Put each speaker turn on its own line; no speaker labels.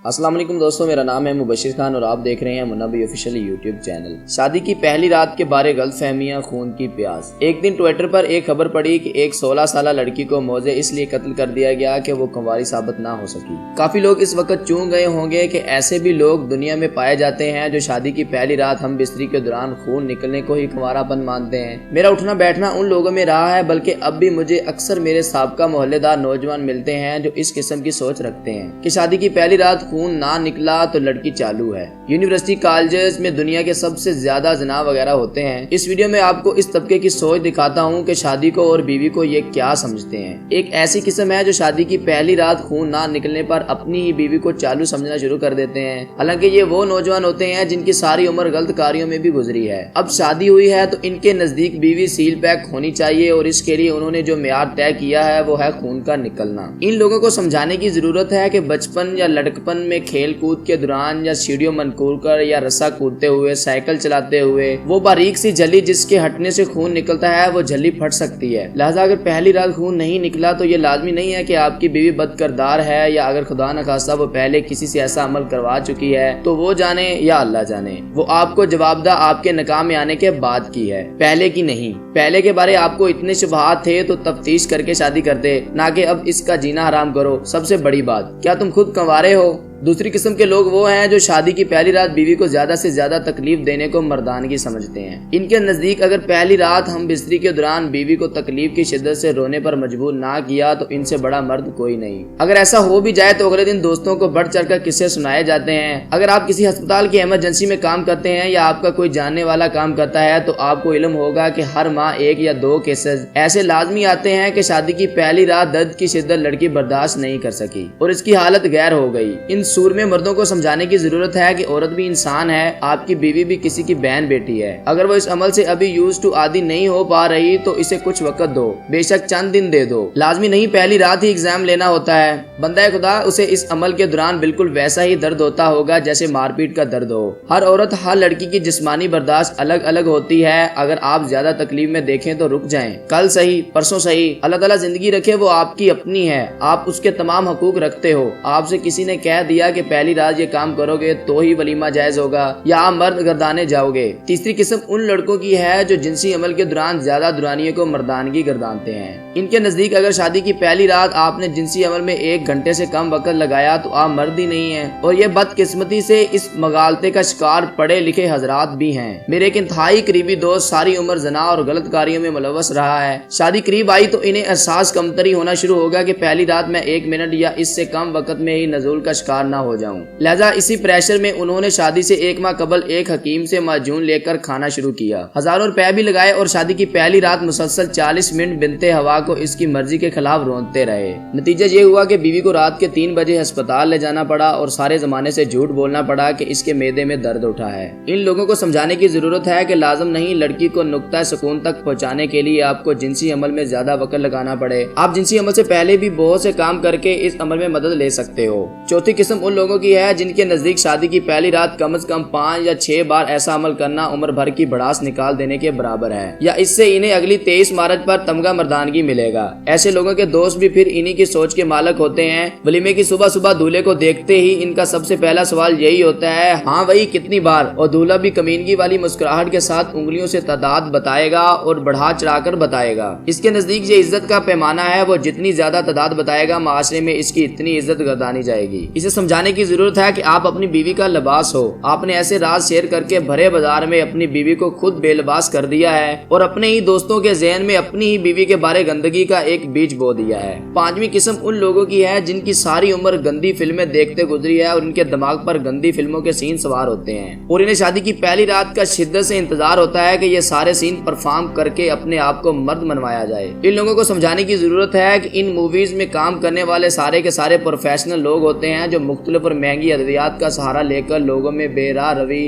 السلام علیکم دوستوں، میرا نام ہے مبشر خان اور آپ دیکھ رہے ہیں منبی آفیشیل یوٹیوب چینل۔ شادی کی پہلی رات کے بارے غلط فہمیاں، خون کی پیاس۔ ایک دن ٹویٹر پر ایک خبر پڑی کہ ایک 16 سالہ لڑکی کو موزے اس لیے قتل کر دیا گیا کہ وہ کنواری ثابت نہ ہو سکی۔ کافی لوگ اس وقت چونک گئے ہوں گے کہ ایسے بھی لوگ دنیا میں پائے جاتے ہیں جو شادی کی پہلی رات ہم بستری کے دوران خون نکلنے کو ہی کنوارا پن مانتے ہیں۔ میرا اٹھنا بیٹھنا ان لوگوں میں رہا ہے، بلکہ اب بھی مجھے اکثر میرے سابقہ محلے دار نوجوان ملتے ہیں جو اس قسم کی سوچ رکھتے ہیں کہ شادی کی پہلی رات خون نہ نکلا تو لڑکی چالو ہے۔ یونیورسٹی کالجز میں دنیا کے سب سے زیادہ زنا وغیرہ ہوتے ہیں۔ اس ویڈیو میں آپ کو اس طبقے کی سوچ دکھاتا ہوں کہ شادی کو اور بیوی کو یہ کیا سمجھتے ہیں۔ ایک ایسی قسم ہے جو شادی کی پہلی رات خون نہ نکلنے پر اپنی ہی بیوی کو چالو سمجھنا شروع کر دیتے ہیں، حالانکہ یہ وہ نوجوان ہوتے ہیں جن کی ساری عمر غلط کاریوں میں بھی گزری ہے۔ اب شادی ہوئی ہے تو ان کے نزدیک بیوی سیل پیک ہونی چاہیے، اور اس کے لیے انہوں نے جو معیار طے کیا ہے وہ ہے خون کا نکلنا۔ ان لوگوں کو سمجھانے کی ضرورت ہے کہ بچپن یا لڑکپن میں کھیل کود کے دوران یا سیڑھیوں منقور کر یا رسا کودتے ہوئے، سائیکل چلاتے ہوئے وہ باریک سی جھلی جس کے ہٹنے سے خون نکلتا ہے وہ جھلی پھٹ سکتی ہے۔ لہذا اگر پہلی رات خون نہیں نکلا تو یہ لازمی نہیں ہے کہ آپ کی بیوی بد کردار ہے، یا اگر خدا نخواستہ وہ پہلے کسی سے ایسا عمل کروا چکی ہے تو وہ جانے یا اللہ جانے، وہ آپ کو جواب دہ آپ کے نکاح میں آنے کے بعد کی ہے، پہلے کی نہیں۔ پہلے کے بارے آپ کو اتنے شبہات تھے تو تفتیش کر کے شادی کرتے، نہ کہ اب اس کا جینا حرام کرو۔ سب سے بڑی بات، کیا تم خود کنوارے ہو؟ دوسری قسم کے لوگ وہ ہیں جو شادی کی پہلی رات بیوی کو زیادہ سے زیادہ تکلیف دینے کو مردانگی سمجھتے ہیں۔ ان کے نزدیک اگر پہلی رات ہم بستری کے دوران بیوی کو تکلیف کی شدت سے رونے پر مجبور نہ کیا تو ان سے بڑا مرد کوئی نہیں۔ اگر ایسا ہو بھی جائے تو اگلے دن دوستوں کو بڑھ چڑھ کر قصے سنائے جاتے ہیں۔ اگر آپ کسی ہسپتال کی ایمرجنسی میں کام کرتے ہیں یا آپ کا کوئی جاننے والا کام کرتا ہے تو آپ کو علم ہوگا کہ ہر ماہ 1 یا 2 کیسز ایسے لازمی آتے ہیں کہ شادی کی پہلی رات درد کی شدت لڑکی برداشت نہیں کر سکی اور اس کی حالت غیر ہو گئی۔ ان سور میں مردوں کو سمجھانے کی ضرورت ہے کہ عورت بھی انسان ہے، آپ کی بیوی بھی کسی کی بہن بیٹی ہے۔ اگر وہ اس عمل سے ابھی عادی نہیں ہو پا رہی تو اسے کچھ وقت دو، بے شک چند دن دے دو۔ لازمی نہیں پہلی رات ہی ایگزام لینا ہوتا ہے۔ بندہ خدا اسے اس عمل کے دوران بالکل ویسا ہی درد ہوتا ہوگا جیسے مار پیٹ کا درد ہو۔ ہر عورت، ہر لڑکی کی جسمانی برداشت الگ الگ ہوتی ہے۔ اگر آپ زیادہ تکلیف میں دیکھیں تو رک جائیں، کل صحیح پرسوں صحیح، اللہ تعالیٰ زندگی رکھے وہ آپ کی اپنی ہے، آپ اس کے تمام حقوق رکھتے ہو۔ آپ سے کسی نے کہہ دیا کہ پہلی رات یہ کام کرو گے تو ہی ولیمہ جائز ہوگا یا آپ مرد گردانے جاؤ گے۔ تیسری قسم ان لڑکوں کی ہے جو جنسی عمل کے دوران زیادہ دورانیے کو مردانگی گردانتے ہیں۔ ان کے نزدیک اگر شادی کی پہلی رات آپ نے جنسی عمل میں 1 گھنٹے سے کم وقت لگایا تو آپ مرد ہی نہیں ہیں، اور یہ بدقسمتی سے اس مغالطے کا شکار پڑھے لکھے حضرات بھی ہیں۔ میرے ایک انتہائی قریبی دوست ساری عمر زنا اور غلط کاریوں میں ملوث رہا ہے۔ شادی قریب آئی تو انہیں احساس کمتری ہونا شروع ہوگا کہ پہلی رات میں 1 منٹ یا اس سے کم وقت میں ہی نزول کا شکار نہ ہو جاؤں۔ لہذا اسی پریشر میں انہوں نے شادی سے 1 ماہ قبل ایک حکیم سے معجون لے کر کھانا شروع کیا، ہزاروں روپے بھی لگائے، اور شادی کی پہلی رات مسلسل 40 منٹ بنتے ہوا کو اس کی مرضی کے خلاف رونتے رہے۔ نتیجہ یہ ہوا کہ بیوی کو رات کے 3 بجے ہسپتال لے جانا پڑا اور سارے زمانے سے جھوٹ بولنا پڑا کہ اس کے معدے میں درد اٹھا ہے۔ ان لوگوں کو سمجھانے کی ضرورت ہے کہ لازم نہیں لڑکی کو نقطہ سکون تک پہنچانے کے لیے آپ کو جنسی عمل میں زیادہ وقت لگانا پڑے۔ آپ جنسی عمل سے پہلے بھی بہت سے کام کر کے اس عمل میں مدد لے سکتے ہو۔ چوتھی قسم ان لوگوں کی ہے جن کے نزدیک شادی کی پہلی رات کم از کم 5 یا 6 بار ایسا عمل کرنا عمر بھر کی بڑاس نکال دینے کے برابر ہے، یا اس سے انہیں اگلی 23 مارچ پر تمغہ مردانگی ملے گا۔ ایسے لوگوں کے دوست بھی پھر انہی کی سوچ کے مالک ہوتے ہیں۔ ولیمے کی صبح دولہے کو دیکھتے ہی ان کا سب سے پہلا سوال یہی ہوتا ہے، ہاں وہی کتنی بار؟ اور دولہا بھی کمینگی والی مسکراہٹ کے ساتھ انگلیوں سے تعداد بتائے گا اور بڑھا چڑھا کر بتائے گا۔ اس کے نزدیک یہ عزت کا پیمانہ ہے، وہ جتنی زیادہ تعداد بتائے گا معاشرے میں اس کی اتنی عزت گردانی جائے گی۔ اسے سمجھانے کی ضرورت ہے کہ آپ اپنی بیوی کا لباس ہو۔ آپ نے ایسے راز شیئر کر کے بھرے بازار میں اپنی بیوی کو خود بے لباس کر دیا ہے اور اپنے ہی دوستوں کے ذہن میں اپنی ہی بیوی کے بارے گندگی کا ایک بیج بو دیا ہے۔ 5ویں قسم ان لوگوں کی ہے جن کی ساری عمر گندی فلمیں دیکھتے گزری ہے اور ان کے دماغ پر گندی فلموں کے سین سوار ہوتے ہیں، اور انہیں شادی کی پہلی رات کا شدت سے انتظار ہوتا ہے کہ یہ سارے سین پرفارم کر کے اپنے آپ کو مرد منوایا جائے۔ ان لوگوں کو سمجھانے کی ضرورت ہے کہ ان موویز میں کام کرنے والے سارے کے سارے پروفیشنل لوگ ہوتے ہیں جو مختلف اور مہنگی ادویات کا سہارا لے کر لوگوں میں بے راہ روی